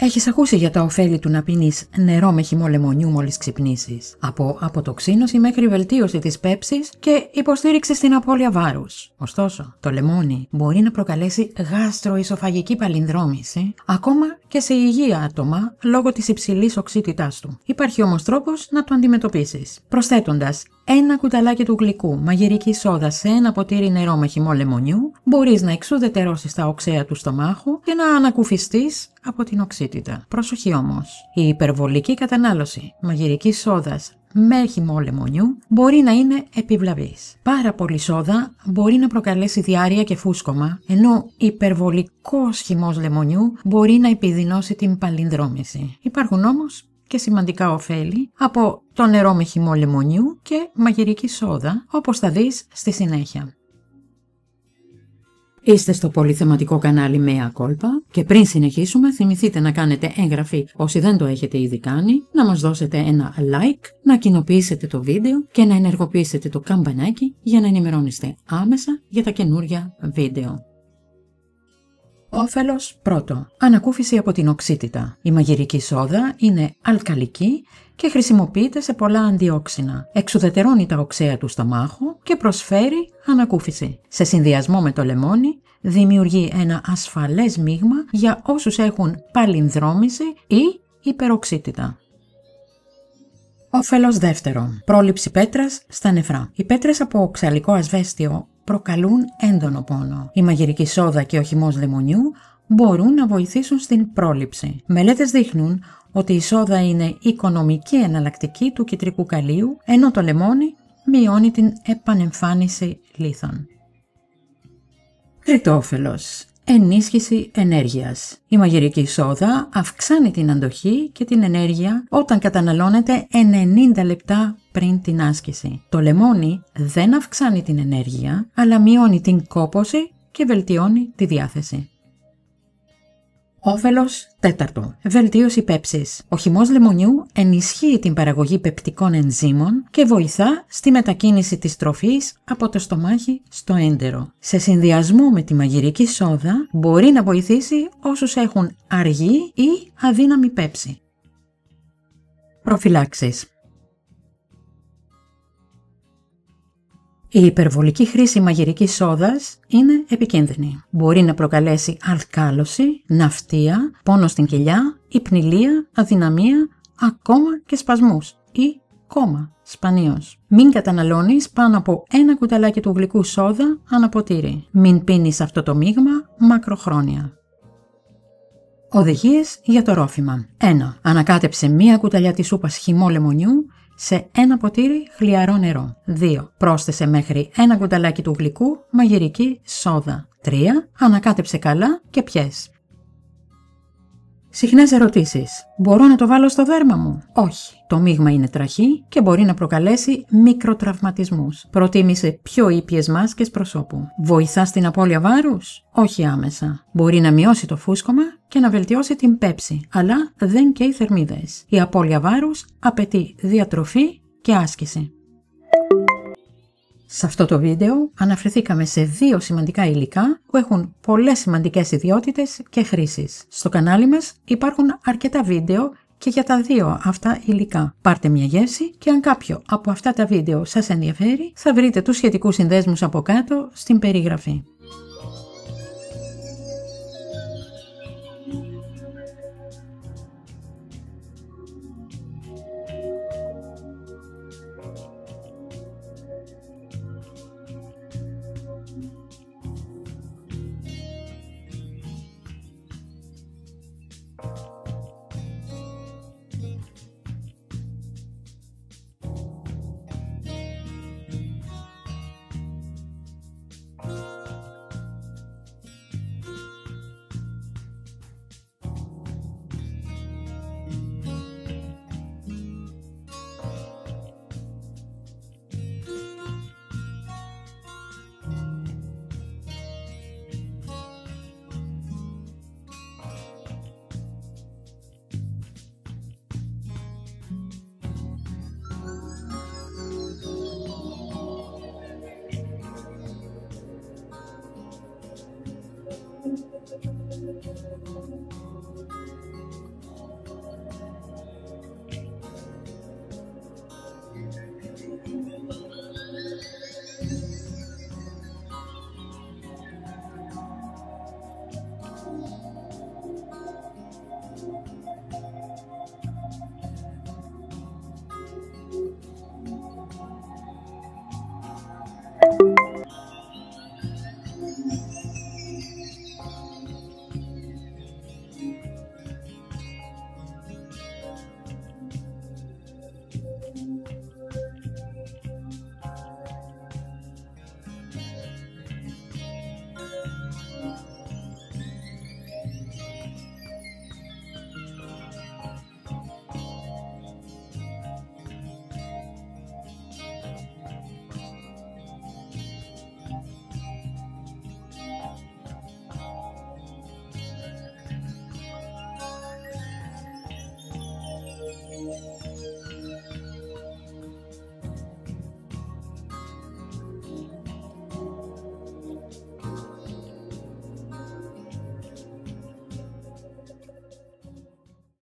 Έχεις ακούσει για τα ωφέλη του να πίνεις νερό με χυμό λεμονιού μόλις ξυπνήσεις, από αποτοξίνωση μέχρι βελτίωση της πέψης και υποστήριξη στην απώλεια βάρους. Ωστόσο, το λεμόνι μπορεί να προκαλέσει γαστροϊσοφαγική παλινδρόμηση, ακόμα και σε υγιή άτομα λόγω της υψηλής οξύτητάς του. Υπάρχει όμως τρόπος να το αντιμετωπίσεις, προσθέτοντας ένα κουταλάκι του γλυκού μαγειρική σόδα σε ένα ποτήρι νερό με χυμό λεμονιού, μπορείς να εξουδετερώσεις τα οξέα του στομάχου και να ανακουφιστείς από την οξύτητα. Προσοχή όμως, η υπερβολική κατανάλωση μαγειρικής σόδας με χυμό λεμονιού μπορεί να είναι επιβλαβής. Πάρα πολύ σόδα μπορεί να προκαλέσει διάρρεια και φούσκωμα, ενώ υπερβολικός χυμός λεμονιού μπορεί να επιδεινώσει την παλινδρόμηση. Υπάρχουν όμως και σημαντικά ωφέλη από το νερό με χυμό λεμονιού και μαγειρική σόδα, όπως θα δεις στη συνέχεια. Είστε στο πολυθεματικό κανάλι Μέα Κόλπα και πριν συνεχίσουμε θυμηθείτε να κάνετε εγγραφή όσοι δεν το έχετε ήδη κάνει, να μας δώσετε ένα like, να κοινοποιήσετε το βίντεο και να ενεργοποιήσετε το καμπανάκι για να ενημερώνεστε άμεσα για τα καινούργια βίντεο. Όφελος πρώτο. Ανακούφιση από την οξύτητα. Η μαγειρική σόδα είναι αλκαλική και χρησιμοποιείται σε πολλά αντιόξινα. Εξουδετερώνει τα οξέα του στομάχου και προσφέρει ανακούφιση. Σε συνδυασμό με το λεμόνι δημιουργεί ένα ασφαλές μείγμα για όσους έχουν παλινδρόμηση ή υπεροξύτητα. Όφελος δεύτερο. Πρόληψη πέτρας στα νεφρά. Οι πέτρες από οξαλικό ασβέστιο προκαλούν έντονο πόνο. Η μαγειρική σόδα και ο χυμός λεμονιού μπορούν να βοηθήσουν στην πρόληψη. Μελέτες δείχνουν ότι η σόδα είναι οικονομική εναλλακτική του κιτρικού καλείου, ενώ το λεμόνι μειώνει την επανεμφάνιση λίθων. Τρίτο όφελος. Ενίσχυση ενέργειας. Η μαγειρική σόδα αυξάνει την αντοχή και την ενέργεια όταν καταναλώνεται 90 λεπτά πριν την άσκηση. Το λεμόνι δεν αυξάνει την ενέργεια, αλλά μειώνει την κόπωση και βελτιώνει τη διάθεση. Όφελος τέταρτο. Βελτίωση πέψης. Ο χυμός λεμονιού ενισχύει την παραγωγή πεπτικών ενζύμων και βοηθά στη μετακίνηση της τροφής από το στομάχι στο έντερο. Σε συνδυασμό με τη μαγειρική σόδα μπορεί να βοηθήσει όσους έχουν αργή ή αδύναμη πέψη. Προφυλάξεις. Η υπερβολική χρήση μαγειρικής σόδας είναι επικίνδυνη. Μπορεί να προκαλέσει αλκάλωση, ναυτία, πόνο στην κοιλιά, υπνηλία, αδυναμία, ακόμα και σπασμούς ή κόμμα σπανίως. Μην καταναλώνεις πάνω από ένα κουταλάκι του γλυκού σόδα ανά ποτήρι. Μην πίνεις αυτό το μείγμα μακροχρόνια. Οδηγίες για το ρόφημα. 1. Ανακάτεψε μία κουταλιά της σούπας χυμό λεμονιού σε ένα ποτήρι χλιαρό νερό. 2. Πρόσθεσε μέχρι ένα κουταλάκι του γλυκού μαγειρική σόδα. 3. Ανακάτεψε καλά και πιες. Συχνές ερωτήσεις. Μπορώ να το βάλω στο δέρμα μου? Όχι. Το μείγμα είναι τραχή και μπορεί να προκαλέσει μικροτραυματισμούς. Προτίμησε πιο ήπιες μάσκες προσώπου. Βοηθά στην απώλεια βάρους? Όχι άμεσα. Μπορεί να μειώσει το φούσκωμα και να βελτιώσει την πέψη, αλλά δεν καίει θερμίδες. Η απώλεια βάρους απαιτεί διατροφή και άσκηση. Σε αυτό το βίντεο αναφερθήκαμε σε 2 σημαντικά υλικά που έχουν πολλές σημαντικές ιδιότητες και χρήσεις. Στο κανάλι μας υπάρχουν αρκετά βίντεο και για τα 2 αυτά υλικά. Πάρτε μια γεύση και αν κάποιο από αυτά τα βίντεο σας ενδιαφέρει, θα βρείτε τους σχετικούς συνδέσμους από κάτω στην περιγραφή.